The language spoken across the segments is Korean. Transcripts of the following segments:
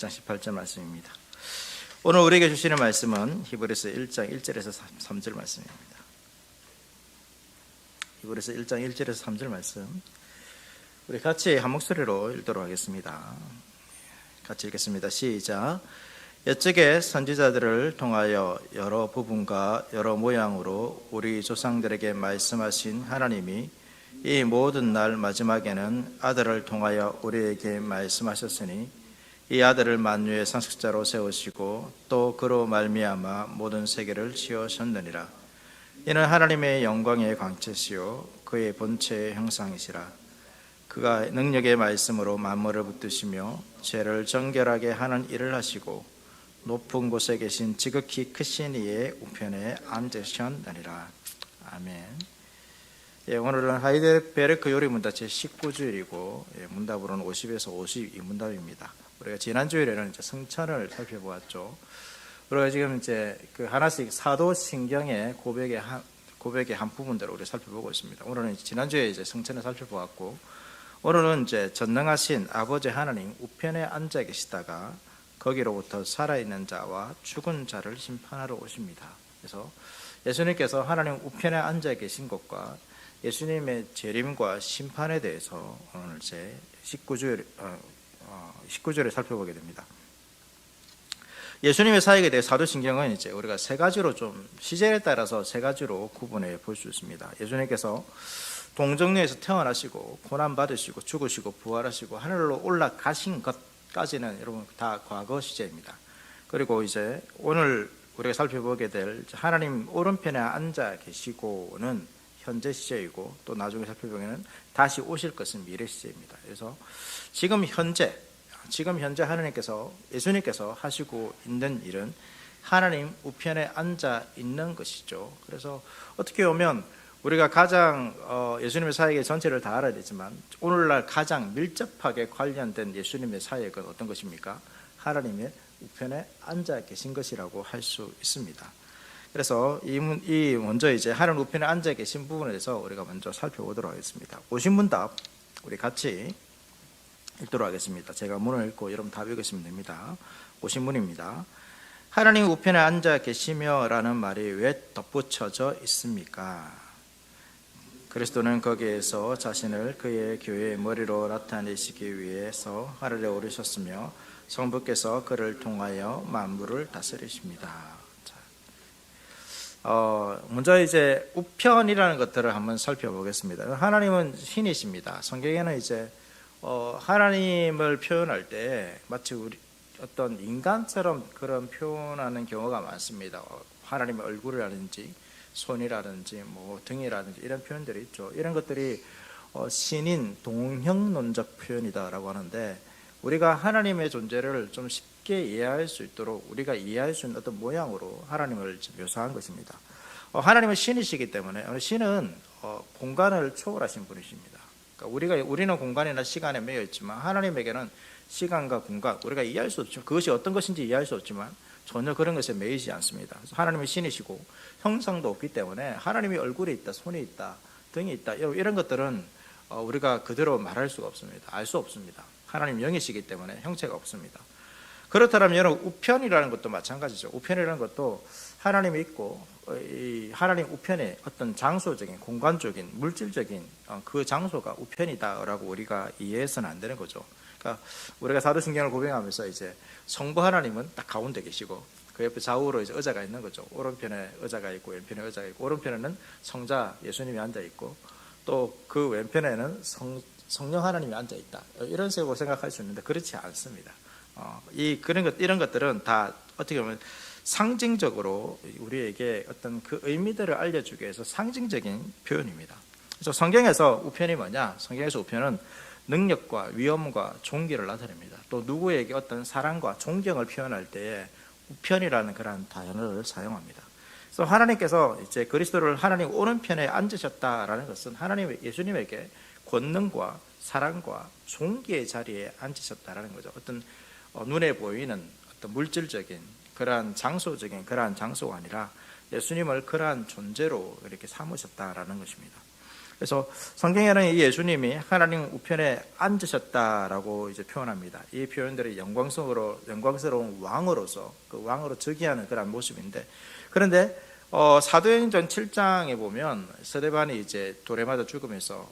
1장 18절 말씀입니다. 오늘 우리에게 주시는 말씀은 히브리서 1장 1절에서 3절 말씀입니다. 히브리서 1장 1절에서 3절 말씀, 우리 같이 한 목소리로 읽도록 하겠습니다. 같이 읽겠습니다. 시작. 옛적에 선지자들을 통하여 여러 부분과 여러 모양으로 우리 조상들에게 말씀하신 하나님이 이 모든 날 마지막에는 아들을 통하여 우리에게 말씀하셨으니 이 아들을 만유의 상속자로 세우시고 또 그로 말미암아 모든 세계를 지으셨느니라. 이는 하나님의 영광의 광채시요 그의 본체의 형상이시라. 그가 능력의 말씀으로 만물을 붙드시며 죄를 정결하게 하는 일을 하시고 높은 곳에 계신 지극히 크신 이의 우편에 앉으셨느니라. 아멘. 오늘은 하이델베르크 요리문답 제19주일이고 문답으로는 50에서 52문답입니다. 우리가 지난 주일에는 이제 성찬을 살펴보았죠. 우리가 지금 이제 그 하나씩 사도신경의 고백의 한 부분들을 우리 살펴보고 있습니다. 오늘은 지난 주에 이제 성찬을 살펴보았고, 오늘은 이제 전능하신 아버지 하나님 우편에 앉아 계시다가 거기로부터 살아있는 자와 죽은 자를 심판하러 오십니다. 그래서 예수님께서 하나님 우편에 앉아 계신 것과 예수님의 재림과 심판에 대해서 오늘 제 19절에 살펴보게 됩니다. 예수님의 사역에 대해 사도신경은 이제 우리가 세 가지로 좀 시제에 따라서 세 가지로 구분해 볼 수 있습니다. 예수님께서 동정녀에서 태어나시고 고난 받으시고 죽으시고 부활하시고 하늘로 올라가신 것까지는 여러분 다 과거 시제입니다. 그리고 이제 오늘 우리가 살펴보게 될 하나님 오른편에 앉아 계시고는 현재 시제이고, 또 나중에 살펴보기에는 다시 오실 것은 미래 시제입니다. 그래서 지금 현재 하나님께서, 예수님께서 하시고 있는 일은 하나님 우편에 앉아 있는 것이죠. 그래서 어떻게 보면 우리가 가장 예수님의 사역의 전체를 다 알아야 되지만 오늘날 가장 밀접하게 관련된 예수님의 사역은 어떤 것입니까? 하나님의 우편에 앉아 계신 것이라고 할 수 있습니다. 그래서 이 먼저 이제 하나님 우편에 앉아 계신 부분에 대해서 우리가 먼저 살펴보도록 하겠습니다. 오신문답 우리 같이 읽도록 하겠습니다. 제가 문을 읽고 여러분 답 읽으시면 됩니다. 오신문입니다. 하나님 우편에 앉아 계시며 라는 말이 왜 덧붙여져 있습니까? 그리스도는 거기에서 자신을 그의 교회의 머리로 나타내시기 위해서 하늘에 오르셨으며 성부께서 그를 통하여 만물을 다스리십니다. 먼저 이제 우편이라는 것들을 한번 살펴보겠습니다. 하나님은 신이십니다. 성경에는 이제 하나님을 표현할 때 마치 우리 어떤 인간처럼 그런 표현하는 경우가 많습니다. 하나님의 얼굴이라든지 손이라든지 뭐 등이라든지 이런 표현들이 있죠. 이런 것들이 신인 동형론적 표현이다라고 하는데, 우리가 하나님의 존재를 좀 쉽게 이해할 수 있도록 우리가 이해할 수 있는 어떤 모양으로 하나님을 묘사한 것입니다. 하나님은 신이시기 때문에 신은 공간을 초월하신 분이십니다. 그러니까 우리는 공간이나 시간에 매여 있지만 하나님에게는 시간과 공간, 우리가 이해할 수 없죠. 그것이 어떤 것인지 이해할 수 없지만 전혀 그런 것에 매이지 않습니다. 그래서 하나님은 신이시고 형상도 없기 때문에 하나님이 얼굴이 있다, 손이 있다, 등이 있다, 이런 것들은 우리가 그대로 말할 수가 없습니다. 알 수 없습니다. 하나님 영이시기 때문에 형체가 없습니다. 그렇다면 여러분 우편이라는 것도 마찬가지죠. 우편이라는 것도 하나님이 있고 이 하나님 우편에 어떤 장소적인, 공간적인, 물질적인 그 장소가 우편이다라고 우리가 이해해서는 안 되는 거죠. 그러니까 우리가 사도신경을 고백하면서 이제 성부 하나님은 딱 가운데 계시고 그 옆에 좌우로 이제 의자가 있는 거죠. 오른편에 의자가 있고 왼편에 의자가 있고, 오른편에는 성자 예수님이 앉아 있고 또 그 왼편에는 성령 하나님이 앉아 있다, 이런 식으로 생각할 수 있는데 그렇지 않습니다. 이런 것들은 다 어떻게 보면 상징적으로 우리에게 어떤 그 의미들을 알려주기 위해서 상징적인 표현입니다. 그래서 성경에서 우편이 뭐냐? 성경에서 우편은 능력과 위엄과 존귀를 나타냅니다. 또 누구에게 어떤 사랑과 존경을 표현할 때에 우편이라는 그런 단어를 사용합니다. 그래서 하나님께서 이제 그리스도를 하나님 오른편에 앉으셨다라는 것은 예수님에게 권능과 사랑과 존귀의 자리에 앉으셨다라는 거죠. 어떤 눈에 보이는 어떤 물질적인 그러한 장소적인 그러한 장소가 아니라 예수님을 그러한 존재로 이렇게 삼으셨다라는 것입니다. 그래서 성경에는 이 예수님이 하나님 우편에 앉으셨다라고 이제 표현합니다. 이 표현들이 영광스러운 왕으로서 그 왕으로 즉위하는 그런 모습인데, 그런데 사도행전 7장에 보면 스데반이 이제 돌에 맞아 죽으면서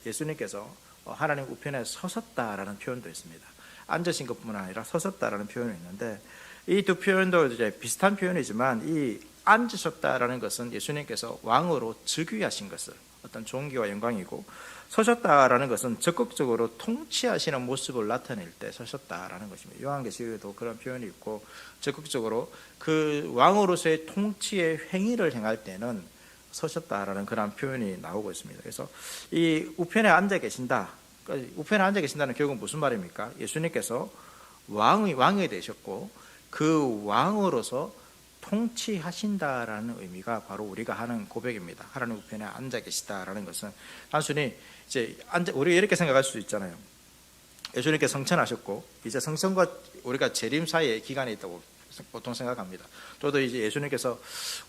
예수님께서 하나님 우편에 서셨다라는 표현도 있습니다. 앉으신 것뿐만 아니라 서셨다라는 표현이 있는데, 이 두 표현도 이제 비슷한 표현이지만 이 앉으셨다라는 것은 예수님께서 왕으로 즉위하신 것을 어떤 존귀와 영광이고, 서셨다라는 것은 적극적으로 통치하시는 모습을 나타낼 때 서셨다라는 것입니다. 요한계시록에도 그런 표현이 있고, 적극적으로 그 왕으로서의 통치의 행위를 행할 때는 서셨다라는 그런 표현이 나오고 있습니다. 그래서 이 우편에 앉아 계신다. 우편에 앉아 계신다는 결국은 무슨 말입니까? 예수님께서 왕이 되셨고 그 왕으로서 통치하신다라는 의미가 바로 우리가 하는 고백입니다. 하나님 우편에 앉아 계시다라는 것은 단순히 이제 우리 이렇게 생각할 수 있잖아요. 예수님께 성천하셨고 이제 성천과 우리가 재림 사이에 기간이 있다고 보통 생각합니다. 저도 이제 예수님께서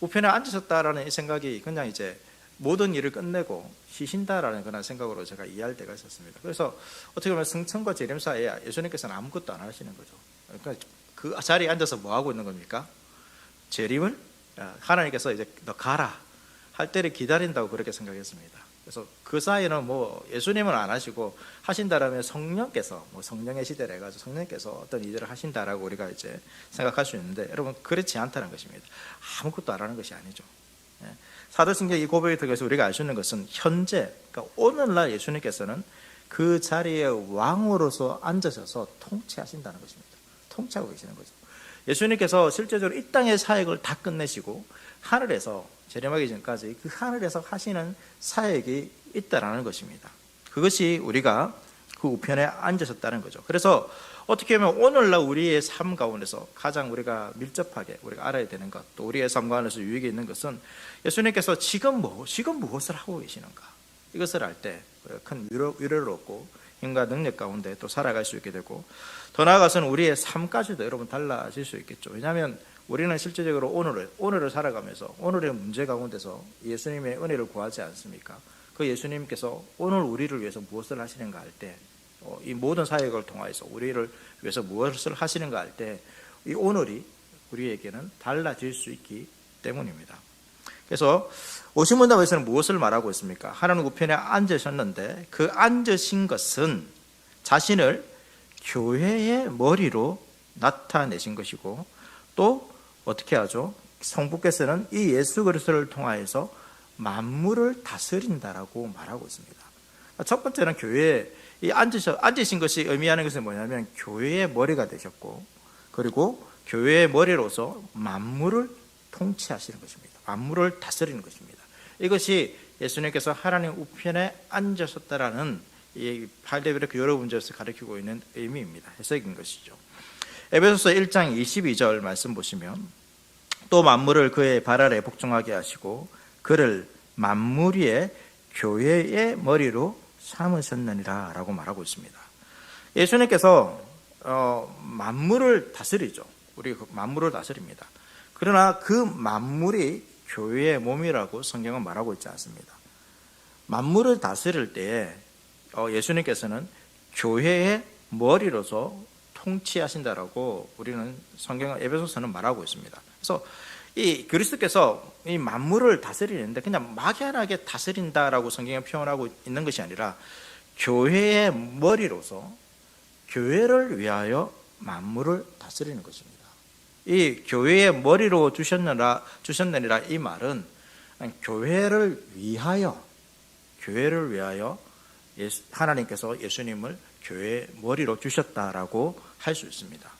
우편에 앉으셨다라는 이 생각이 그냥 이제 모든 일을 끝내고 쉬신다라는 그런 생각으로 제가 이해할 때가 있었습니다. 그래서 어떻게 보면 성천과 재림 사이에 예수님께서는 아무것도 안 하시는 거죠. 그러니까 그 자리에 앉아서 뭐 하고 있는 겁니까? 재림을 하나님께서 이제 너 가라 할 때를 기다린다고 그렇게 생각했습니다. 그래서 그 사이에는 뭐 예수님은 안 하시고 하신다라면 성령께서 성령의 시대를 해가지고 성령께서 어떤 일을 하신다라고 우리가 이제 생각할 수 있는데, 여러분 그렇지 않다는 것입니다. 아무것도 안 하는 것이 아니죠. 사도신경 이 고백을 통해서 우리가 알 수 있는 것은 현재, 그러니까 오늘날 예수님께서는 그 자리에 왕으로서 앉으셔서 통치하신다는 것입니다. 통치하고 계시는 거죠. 예수님께서 실제적으로 이 땅의 사역을 다 끝내시고 하늘에서 재림하기 전까지 그 하늘에서 하시는 사역이 있다라는 것입니다. 그것이 우리가 그 우편에 앉으셨다는 거죠. 그래서 어떻게 보면 오늘날 우리의 삶 가운데서 가장 우리가 밀접하게 우리가 알아야 되는 것, 또 우리의 삶 가운데서 유익이 있는 것은 예수님께서 지금 무엇을 하고 계시는가, 이것을 알 때 큰 위로를 얻고 힘과 능력 가운데 또 살아갈 수 있게 되고, 더 나아가서는 우리의 삶까지도 여러분 달라질 수 있겠죠. 왜냐하면 우리는 실제적으로 오늘을 살아가면서 오늘의 문제 가운데서 예수님의 은혜를 구하지 않습니까? 그 예수님께서 오늘 우리를 위해서 무엇을 하시는가 할 때, 이 모든 사역을 통해서 우리를 위해서 무엇을 하시는가 할 때 이 오늘이 우리에게는 달라질 수 있기 때문입니다. 그래서 오신문답에서는 무엇을 말하고 있습니까? 하나님 우편에 앉으셨는데 그 앉으신 것은 자신을 교회의 머리로 나타내신 것이고, 또 어떻게 하죠? 성부께서는 이 예수 그리스도를 통하여서 만물을 다스린다라고 말하고 있습니다. 첫 번째는 교회에 앉으신 것이 의미하는 것은 뭐냐면 교회의 머리가 되셨고, 그리고 교회의 머리로서 만물을 통치하시는 것입니다. 만물을 다스리는 것입니다. 이것이 예수님께서 하나님 우편에 앉으셨다라는 이 8대별의 여러 문제에서 가르치고 있는 의미입니다. 해석인 것이죠. 에베소서 1장 22절 말씀 보시면, 또 만물을 그의 발 아래 복종하게 하시고 그를 만물 위에 교회의 머리로 삼으셨느니라 라고 말하고 있습니다. 예수님께서 만물을 다스리죠. 우리 만물을 다스립니다. 그러나 그 만물이 교회의 몸이라고 성경은 말하고 있지 않습니다. 만물을 다스릴 때에 예수님께서는 교회의 머리로서 통치하신다라고 우리는 성경은 에베소서는 말하고 있습니다. 그래서 이 그리스도께서 이 만물을 다스리는데 그냥 막연하게 다스린다라고 성경에 표현하고 있는 것이 아니라 교회의 머리로서 교회를 위하여 만물을 다스리는 것입니다. 이 교회의 머리로 주셨느니라 이 말은 교회를 위하여 하나님께서 예수님을 교회의 머리로 주셨다라고 할 수 있습니다.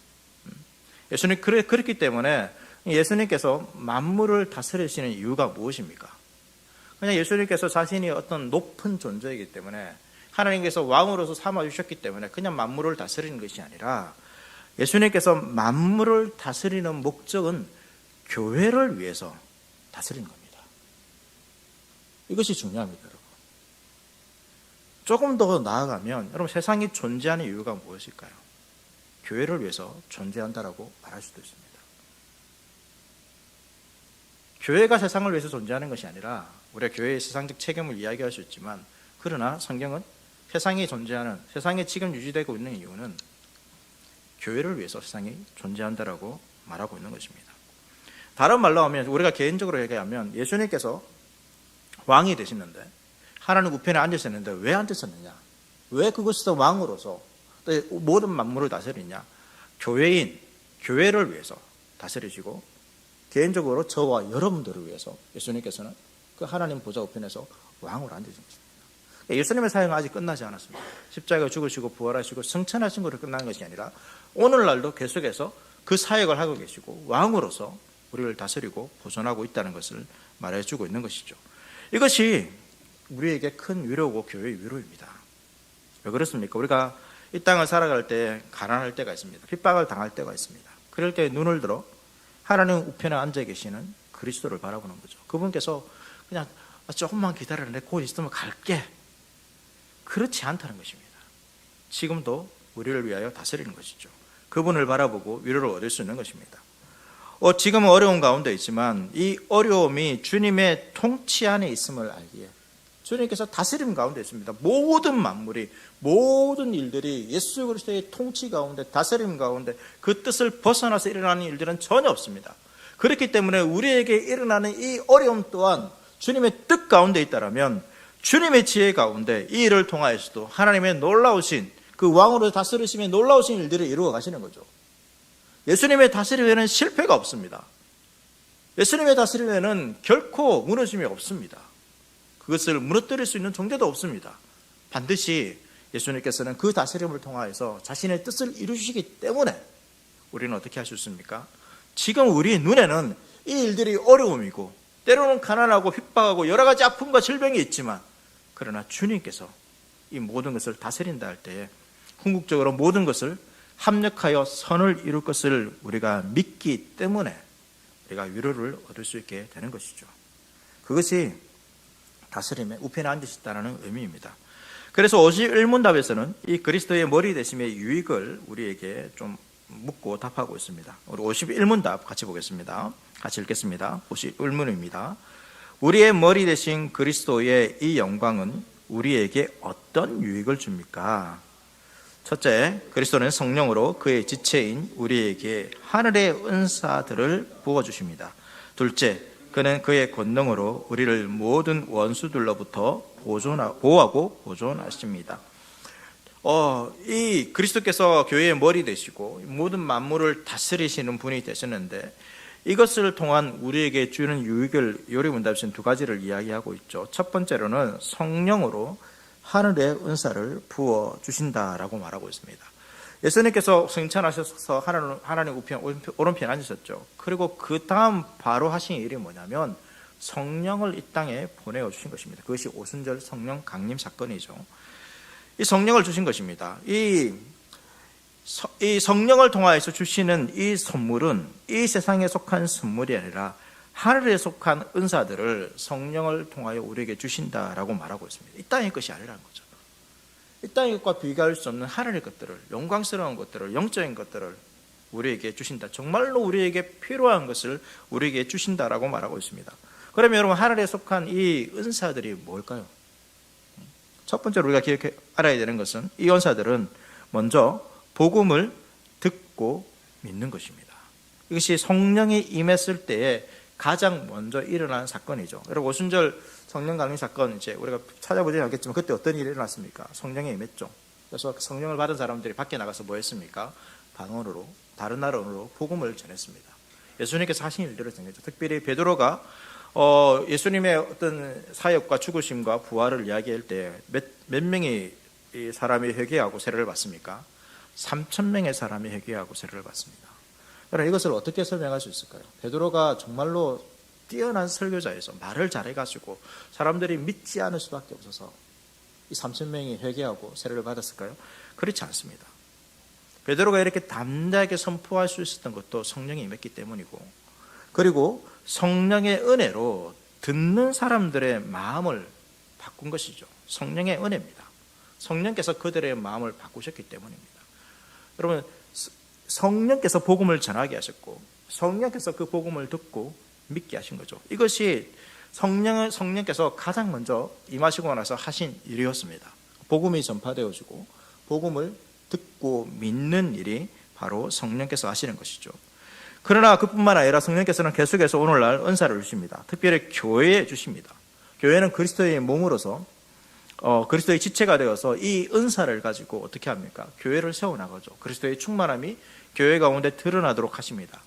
예수님 그렇기 때문에 예수님께서 만물을 다스리시는 이유가 무엇입니까? 그냥 예수님께서 자신이 어떤 높은 존재이기 때문에, 하나님께서 왕으로서 삼아주셨기 때문에 그냥 만물을 다스리는 것이 아니라 예수님께서 만물을 다스리는 목적은 교회를 위해서 다스리는 겁니다. 이것이 중요합니다, 여러분. 조금 더 나아가면 여러분, 세상이 존재하는 이유가 무엇일까요? 교회를 위해서 존재한다라고 말할 수도 있습니다. 교회가 세상을 위해서 존재하는 것이 아니라 우리가 교회의 세상적 책임을 이야기할 수 있지만, 그러나 성경은 세상에 존재하는, 세상에 지금 유지되고 있는 이유는 교회를 위해서 세상이 존재한다라고 말하고 있는 것입니다. 다른 말로 하면, 우리가 개인적으로 얘기하면 예수님께서 왕이 되시는데 하나님 우편에 앉으셨는데 왜 앉으셨느냐? 왜 그것에서 왕으로서 모든 만물을 다스리냐? 교회를 위해서 다스리시고 개인적으로 저와 여러분들을 위해서 예수님께서는 그 하나님 보좌 우편에서 왕으로 앉으신 것입니다. 예수님의 사역은 아직 끝나지 않았습니다. 십자가에 죽으시고 부활하시고 승천하신 것으로 끝난 것이 아니라 오늘날도 계속해서 그 사역을 하고 계시고 왕으로서 우리를 다스리고 보존하고 있다는 것을 말해주고 있는 것이죠. 이것이 우리에게 큰 위로고 교회의 위로입니다. 왜 그렇습니까? 우리가 이 땅을 살아갈 때 가난할 때가 있습니다. 핍박을 당할 때가 있습니다. 그럴 때 눈을 들어 하나님 우편에 앉아 계시는 그리스도를 바라보는 거죠. 그분께서 그냥 조금만 기다려라, 내 곧 있으면 갈게, 그렇지 않다는 것입니다. 지금도 우리를 위하여 다스리는 것이죠. 그분을 바라보고 위로를 얻을 수 있는 것입니다. 지금은 어려운 가운데 있지만 이 어려움이 주님의 통치 안에 있음을 알기에, 주님께서 다스림 가운데 있습니다. 모든 만물이, 모든 일들이 예수 그리스도의 통치 가운데, 다스림 가운데 그 뜻을 벗어나서 일어나는 일들은 전혀 없습니다. 그렇기 때문에 우리에게 일어나는 이 어려움 또한 주님의 뜻 가운데 있다라면 주님의 지혜 가운데 이 일을 통하여서도 하나님의 놀라우신, 그 왕으로 다스리심의 놀라우신 일들을 이루어 가시는 거죠. 예수님의 다스림에는 실패가 없습니다. 예수님의 다스림에는 결코 무너짐이 없습니다. 그것을 무너뜨릴 수 있는 존재도 없습니다. 반드시 예수님께서는 그 다스림을 통하여서 자신의 뜻을 이루시기 때문에 우리는 어떻게 할 수 있습니까? 지금 우리 눈에는 이 일들이 어려움이고 때로는 가난하고 핍박하고 여러 가지 아픔과 질병이 있지만, 그러나 주님께서 이 모든 것을 다스린다 할 때에 궁극적으로 모든 것을 합력하여 선을 이룰 것을 우리가 믿기 때문에 우리가 위로를 얻을 수 있게 되는 것이죠. 그것이 다스림의 우편에 앉으셨다는 의미입니다. 그래서 51문답에서는 이 그리스도의 머리 되심의 유익을 우리에게 좀 묻고 답하고 있습니다. 우리 51문답 같이 보겠습니다. 같이 읽겠습니다. 51문입니다. 우리의 머리 되신 그리스도의 이 영광은 우리에게 어떤 유익을 줍니까? 첫째, 그리스도는 성령으로 그의 지체인 우리에게 하늘의 은사들을 부어주십니다. 둘째, 그는 그의 권능으로 우리를 모든 원수들로부터 보호하고 보존하십니다. 이 그리스도께서 교회의 머리 되시고 모든 만물을 다스리시는 분이 되셨는데, 이것을 통한 우리에게 주는 유익을 요리문답에서는 두 가지를 이야기하고 있죠. 첫 번째로는 성령으로 하늘의 은사를 부어주신다라고 말하고 있습니다. 예수님께서 승천하셔서 하나님 우편 오른편에 앉으셨죠. 그리고 그 다음 바로 하신 일이 뭐냐면 성령을 이 땅에 보내어 주신 것입니다. 그것이 오순절 성령 강림 사건이죠. 이 성령을 주신 것입니다. 이 성령을 통하여서 주시는 이 선물은 이 세상에 속한 선물이 아니라 하늘에 속한 은사들을 성령을 통하여 우리에게 주신다라고 말하고 있습니다. 이 땅의 것이 아니라는 거죠. 이 땅의 것과 비교할 수 없는 하늘의 것들을, 영광스러운 것들을, 영적인 것들을 우리에게 주신다. 정말로 우리에게 필요한 것을 우리에게 주신다라고 말하고 있습니다. 그러면 여러분, 하늘에 속한 이 은사들이 뭘까요? 첫 번째로 우리가 알아야 되는 것은 이 은사들은 먼저 복음을 듣고 믿는 것입니다. 이것이 성령이 임했을 때에 가장 먼저 일어난 사건이죠. 여러분, 오순절 성령 강림 사건 이제 우리가 찾아보지 않겠지만 그때 어떤 일이 일어났습니까? 성령이 임했죠. 그래서 성령을 받은 사람들이 밖에 나가서 뭐 했습니까? 방언으로, 다른 나라 언어로 복음을 전했습니다. 예수님께서 하신 일들을 전했죠. 특별히 베드로가 예수님의 어떤 사역과 죽으심과 부활을 이야기할 때 몇 명의 사람이 회개하고 세례를 받습니까? 3,000명의 사람이 회개하고 세례를 받습니다. 그러나 이것을 어떻게 설명할 수 있을까요? 베드로가 정말로 뛰어난 설교자에서 말을 잘해가지고 사람들이 믿지 않을 수밖에 없어서 이 3,000명이 회개하고 세례를 받았을까요? 그렇지 않습니다. 베드로가 이렇게 담대하게 선포할 수 있었던 것도 성령이 임했기 때문이고, 그리고 성령의 은혜로 듣는 사람들의 마음을 바꾼 것이죠. 성령의 은혜입니다. 성령께서 그들의 마음을 바꾸셨기 때문입니다. 여러분, 성령께서 복음을 전하게 하셨고 성령께서 그 복음을 듣고 믿게 하신 거죠. 이것이 성령께서 가장 먼저 임하시고 나서 하신 일이었습니다. 복음이 전파되어지고 복음을 듣고 믿는 일이 바로 성령께서 하시는 것이죠. 그러나 그뿐만 아니라 성령께서는 계속해서 오늘날 은사를 주십니다. 특별히 교회에 주십니다. 교회는 그리스도의 몸으로서 그리스도의 지체가 되어서 이 은사를 가지고 어떻게 합니까? 교회를 세워나가죠. 그리스도의 충만함이 교회 가운데 드러나도록 하십니다.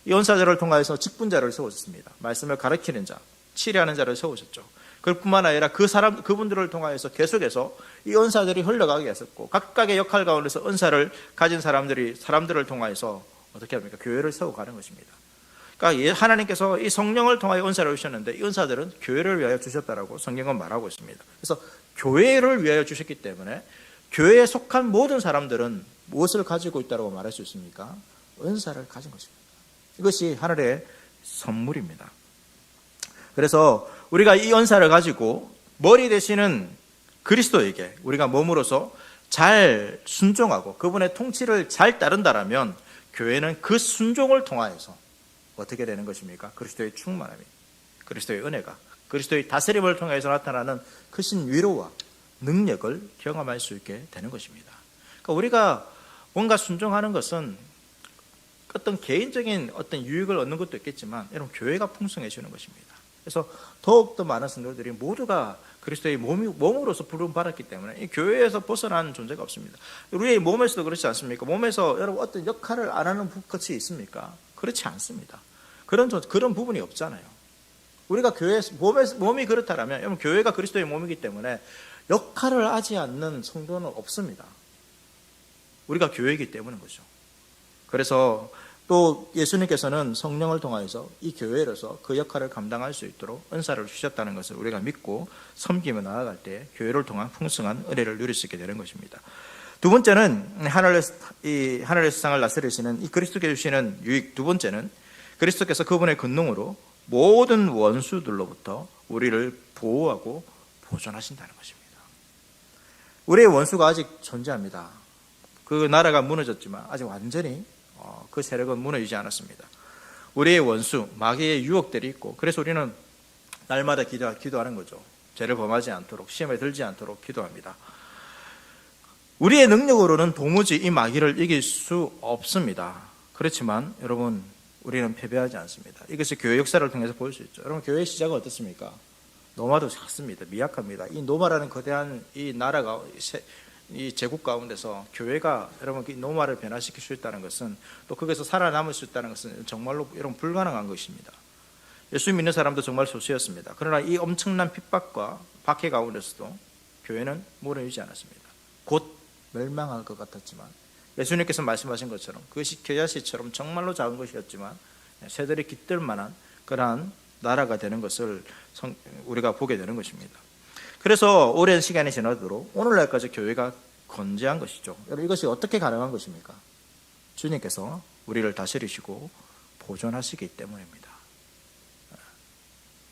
이 은사자를 통하여서 직분자를 세우셨습니다. 말씀을 가르치는 자, 치리하는 자를 세우셨죠. 그뿐만 아니라 그분들을 통하여서 계속해서 이 은사들이 흘러가게 했었고, 각각의 역할 가운데서 은사를 가진 사람들을 통하여서 어떻게 합니까? 교회를 세워가는 것입니다. 그러니까 하나님께서 이 성령을 통하여 은사를 주셨는데, 이 은사들은 교회를 위하여 주셨다라고 성경은 말하고 있습니다. 그래서 교회를 위하여 주셨기 때문에 교회에 속한 모든 사람들은 무엇을 가지고 있다고 말할 수 있습니까? 은사를 가진 것입니다. 이것이 하늘의 선물입니다. 그래서 우리가 이 은사를 가지고 머리 되시는 그리스도에게 우리가 몸으로서 잘 순종하고 그분의 통치를 잘 따른다라면 교회는 그 순종을 통하여서 어떻게 되는 것입니까? 그리스도의 충만함이, 그리스도의 은혜가, 그리스도의 다스림을 통해서 나타나는 크신 위로와 능력을 경험할 수 있게 되는 것입니다. 그러니까 우리가 뭔가 순종하는 것은 어떤 개인적인 어떤 유익을 얻는 것도 있겠지만, 여러분, 교회가 풍성해지는 것입니다. 그래서 더욱더 많은 성도들이 모두가 그리스도의 몸으로서 부름받았기 때문에 이 교회에서 벗어나는 존재가 없습니다. 우리의 몸에서도 그렇지 않습니까? 몸에서 여러분 어떤 역할을 안 하는 것이 있습니까? 그렇지 않습니다. 그런 부분이 없잖아요. 우리가 몸이 그렇다면, 여러분, 교회가 그리스도의 몸이기 때문에 역할을 하지 않는 성도는 없습니다. 우리가 교회이기 때문인 거죠. 그래서 또 예수님께서는 성령을 통하여서 이 교회로서 그 역할을 감당할 수 있도록 은사를 주셨다는 것을 우리가 믿고 섬기며 나아갈 때 교회를 통한 풍성한 은혜를 누릴 수 있게 되는 것입니다. 두 번째는 하늘의 세상을 다스리시는 이 그리스도께 주시는 유익. 두 번째는 그리스도께서 그분의 권능으로 모든 원수들로부터 우리를 보호하고 보존하신다는 것입니다. 우리의 원수가 아직 존재합니다. 그 나라가 무너졌지만 아직 완전히 그 세력은 무너지지 않았습니다. 우리의 원수, 마귀의 유혹들이 있고, 그래서 우리는 날마다 기도하는 거죠. 죄를 범하지 않도록, 시험에 들지 않도록 기도합니다. 우리의 능력으로는 도무지 이 마귀를 이길 수 없습니다. 그렇지만 여러분, 우리는 패배하지 않습니다. 이것이 교회 역사를 통해서 볼 수 있죠. 여러분, 교회의 시작은 어떻습니까? 노마도 작습니다. 미약합니다. 이 노마라는 거대한 이 나라가, 이 제국 가운데서 교회가 여러분 이 노마를 변화시킬 수 있다는 것은, 또 거기서 살아남을 수 있다는 것은 정말로 여러분 불가능한 것입니다. 예수 믿는 사람도 정말 소수였습니다. 그러나 이 엄청난 핍박과 박해 가운데서도 교회는 무너지지 않았습니다. 곧 멸망할 것 같았지만 예수님께서 말씀하신 것처럼 그것이 겨자씨처럼 정말로 작은 것이었지만 새들이 깃들 만한 그러한 나라가 되는 것을 우리가 보게 되는 것입니다. 그래서 오랜 시간이 지나도록 오늘날까지 교회가 건재한 것이죠. 여러분, 이것이 어떻게 가능한 것입니까? 주님께서 우리를 다스리시고 보존하시기 때문입니다.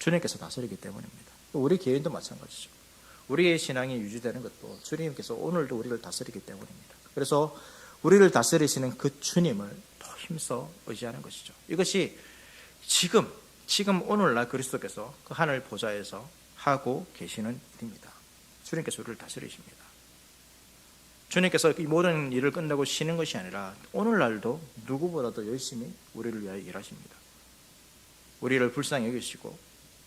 주님께서 다스리기 때문입니다. 우리 개인도 마찬가지죠. 우리의 신앙이 유지되는 것도 주님께서 오늘도 우리를 다스리기 때문입니다. 그래서 우리를 다스리시는 그 주님을 더 힘써 의지하는 것이죠. 이것이 지금 오늘날 그리스도께서 그 하늘 보좌에서 하고 계시는 일입니다. 주님께서 우리를 다스리십니다. 주님께서 이 모든 일을 끝내고 쉬는 것이 아니라 오늘날도 누구보다도 열심히 우리를 위하여 일하십니다. 우리를 불쌍히 여기시고,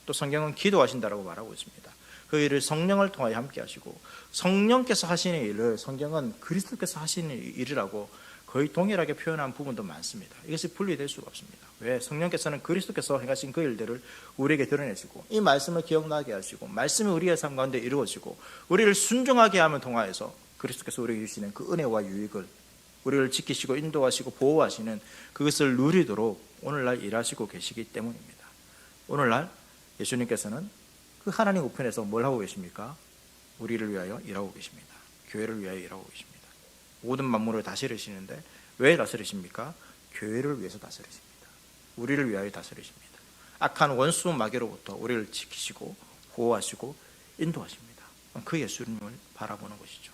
또 성경은 기도하신다라고 말하고 있습니다. 그 일을 성령을 통하여 함께 하시고, 성령께서 하시는 일을 성경은 그리스도께서 하시는 일이라고 거의 동일하게 표현한 부분도 많습니다. 이것이 분리될 수가 없습니다. 왜? 성령께서는 그리스도께서 행하신 그 일들을 우리에게 드러내시고, 이 말씀을 기억나게 하시고, 말씀이 우리의 삶 가운데 이루어지고, 우리를 순종하게 하면 통하여서 그리스도께서 우리에게 주시는 그 은혜와 유익을, 우리를 지키시고 인도하시고 보호하시는 그것을 누리도록 오늘날 일하시고 계시기 때문입니다. 오늘날 예수님께서는 그 하나님 우편에서 뭘 하고 계십니까? 우리를 위하여 일하고 계십니다. 교회를 위하여 일하고 계십니다. 모든 만물을 다스리시는데 왜 다스리십니까? 교회를 위해서 다스리십니다. 우리를 위하여 다스리십니다. 악한 원수 마귀로부터 우리를 지키시고 보호하시고 인도하십니다. 그 예수님을 바라보는 것이죠.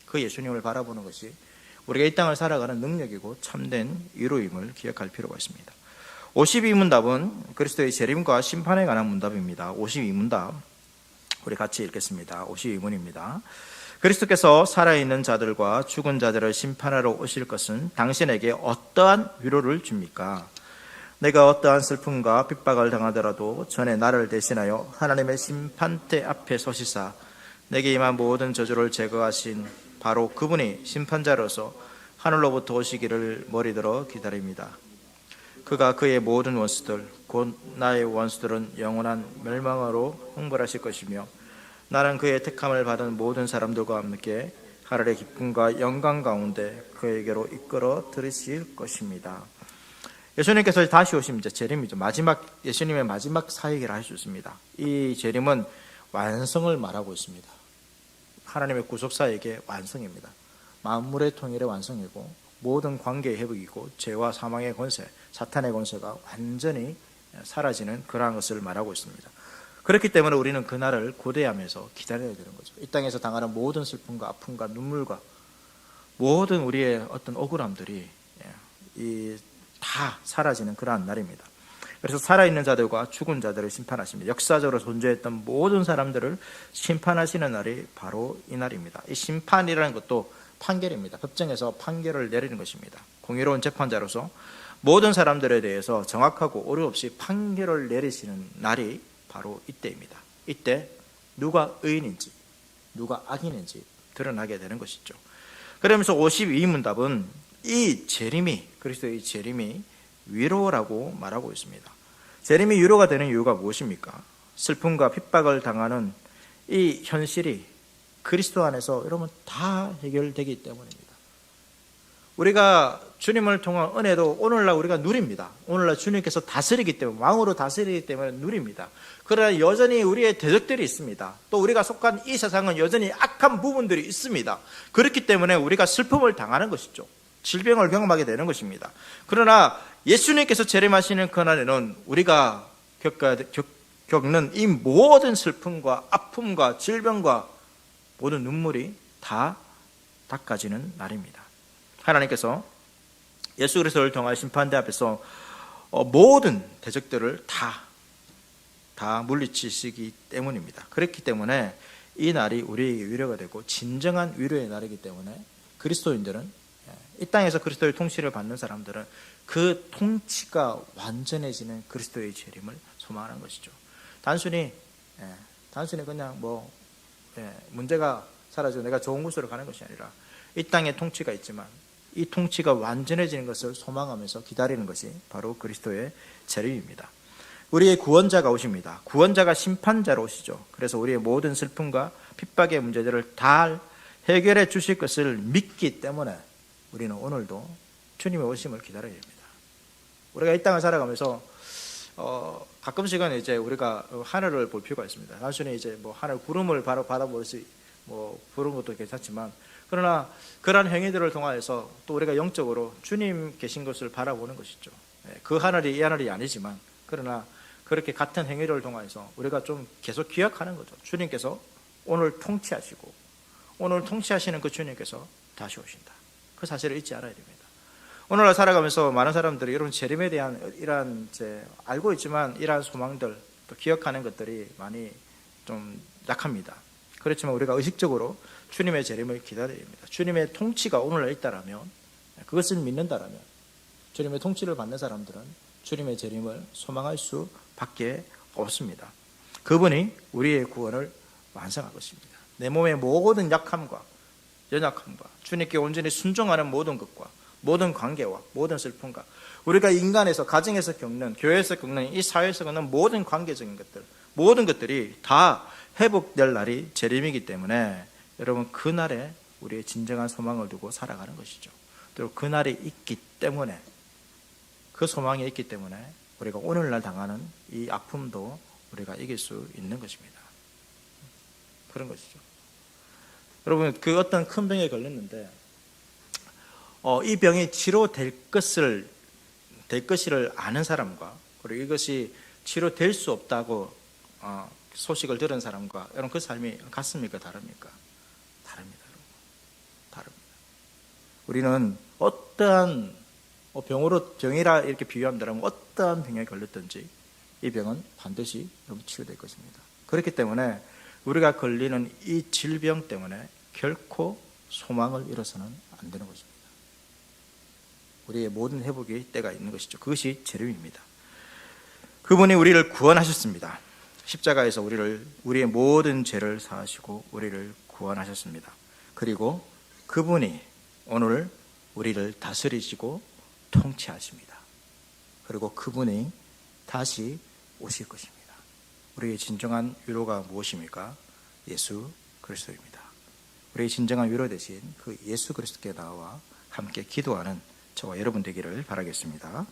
그 예수님을 바라보는 것이 우리가 이 땅을 살아가는 능력이고 참된 위로임을 기억할 필요가 있습니다. 52문답은 그리스도의 재림과 심판에 관한 문답입니다. 52문답 우리 같이 읽겠습니다. 52문입니다. 그리스도께서 살아있는 자들과 죽은 자들을 심판하러 오실 것은 당신에게 어떠한 위로를 줍니까? 내가 어떠한 슬픔과 핍박을 당하더라도 전에 나를 대신하여 하나님의 심판대 앞에 서시사 내게 임한 모든 저주를 제거하신 바로 그분이 심판자로서 하늘로부터 오시기를 머리들어 기다립니다. 그가 그의 모든 원수들 곧 나의 원수들은 영원한 멸망으로 흥분하실 것이며 나는 그의 택함을 받은 모든 사람들과 함께 하늘의 기쁨과 영광 가운데 그에게로 이끌어 들으실 것입니다. 예수님께서 다시 오시면 이제 재림이죠. 예수님의 마지막 사역이라 할 수 있습니다. 이 재림은 완성을 말하고 있습니다. 하나님의 구속사역의 완성입니다. 만물의 통일의 완성이고 모든 관계의 회복이고 죄와 사망의 권세, 사탄의 권세가 완전히 사라지는 그러한 것을 말하고 있습니다. 그렇기 때문에 우리는 그날을 고대하면서 기다려야 되는 거죠. 이 땅에서 당하는 모든 슬픔과 아픔과 눈물과 모든 우리의 어떤 억울함들이 다 사라지는 그러한 날입니다. 그래서 살아있는 자들과 죽은 자들을 심판하십니다. 역사적으로 존재했던 모든 사람들을 심판하시는 날이 바로 이 날입니다. 이 심판이라는 것도 판결입니다. 법정에서 판결을 내리는 것입니다. 공의로운 재판자로서 모든 사람들에 대해서 정확하고 오류 없이 판결을 내리시는 날이 바로 이때입니다. 이때 누가 의인인지 누가 악인인지 드러나게 되는 것이죠. 그러면서 52문답은 이 재림이 그리스도의 재림이 위로라고 말하고 있습니다. 재림이 위로가 되는 이유가 무엇입니까? 슬픔과 핍박을 당하는 이 현실이 그리스도 안에서 여러분 다 해결되기 때문입니다. 우리가 주님을 통한 은혜도 오늘날 우리가 누립니다. 오늘날 주님께서 다스리기 때문에 왕으로 다스리기 때문에 누립니다. 그러나 여전히 우리의 대적들이 있습니다. 또 우리가 속한 이 세상은 여전히 악한 부분들이 있습니다. 그렇기 때문에 우리가 슬픔을 당하는 것이죠. 질병을 경험하게 되는 것입니다. 그러나 예수님께서 재림하시는 그날에는 우리가 겪는 이 모든 슬픔과 아픔과 질병과 모든 눈물이 다 닦아지는 날입니다. 하나님께서 예수 그리스도를 통한 심판대 앞에서 모든 대적들을 다 물리치시기 때문입니다. 그렇기 때문에 이 날이 우리에게 위로가 되고 진정한 위로의 날이기 때문에 그리스도인들은 이 땅에서 그리스도의 통치를 받는 사람들은 그 통치가 완전해지는 그리스도의 재림을 소망하는 것이죠. 단순히 그냥 문제가 사라지고 내가 좋은 곳으로 가는 것이 아니라 이 땅에 통치가 있지만 이 통치가 완전해지는 것을 소망하면서 기다리는 것이 바로 그리스도의 재림입니다. 우리의 구원자가 오십니다. 구원자가 심판자로 오시죠. 그래서 우리의 모든 슬픔과 핍박의 문제들을 다 해결해 주실 것을 믿기 때문에 우리는 오늘도 주님의 오심을 기다려야 됩니다. 우리가 이 땅을 살아가면서 가끔씩은 이제 우리가 하늘을 볼 필요가 있습니다. 단순히 이제 하늘 구름을 바로 바라보듯이 보는 것도 괜찮지만 그러나 그러한 행위들을 통하여서 또 우리가 영적으로 주님 계신 것을 바라보는 것이죠. 그 하늘이 이 하늘이 아니지만 그러나 그렇게 같은 행위를 통하여서 우리가 좀 계속 기억하는 거죠. 주님께서 오늘 통치하시고 오늘 통치하시는 그 주님께서 다시 오신다. 그 사실을 잊지 않아야 됩니다. 오늘날 살아가면서 많은 사람들이 여러분 재림에 대한 이러한 알고 있지만 이러한 소망들 또 기억하는 것들이 많이 좀 약합니다. 그렇지만 우리가 의식적으로 주님의 재림을 기다려야 됩니다. 주님의 통치가 오늘날 있다라면 그것을 믿는다라면 주님의 통치를 받는 사람들은 주님의 재림을 소망할 수밖에 없습니다. 그분이 우리의 구원을 완성할 것입니다. 내 몸의 모든 약함과 연약함과 주님께 온전히 순종하는 모든 것과 모든 관계와 모든 슬픔과 우리가 인간에서 가정에서 겪는 교회에서 겪는 이 사회에서 겪는 모든 관계적인 것들 모든 것들이 다 회복될 날이 재림이기 때문에 여러분 그날에 우리의 진정한 소망을 두고 살아가는 것이죠. 또 그날이 있기 때문에 그 소망이 있기 때문에 우리가 오늘날 당하는 이 아픔도 우리가 이길 수 있는 것입니다. 그런 것이죠. 여러분 그 어떤 큰 병에 걸렸는데 이 병이 치료될 것을 아는 사람과 그리고 이것이 치료될 수 없다고 소식을 들은 사람과 여러분 그 삶이 같습니까? 다릅니까? 다릅니다. 여러분. 다릅니다. 우리는 어떠한 병이라 이렇게 비유한다면 어떠한 병에 걸렸든지 이 병은 반드시 치유될 것입니다. 그렇기 때문에 우리가 걸리는 이 질병 때문에 결코 소망을 잃어서는 안 되는 것입니다. 우리의 모든 회복의 때가 있는 것이죠. 그것이 재림입니다. 그분이 우리를 구원하셨습니다. 십자가에서 우리의 모든 죄를 사하시고 우리를 구원하셨습니다. 그리고 그분이 오늘 우리를 다스리시고 통치하십니다. 그리고 그분이 다시 오실 것입니다. 우리의 진정한 위로가 무엇입니까? 예수 그리스도입니다. 우리의 진정한 위로 되신 그 예수 그리스도께 나와 함께 기도하는 저와 여러분 되기를 바라겠습니다.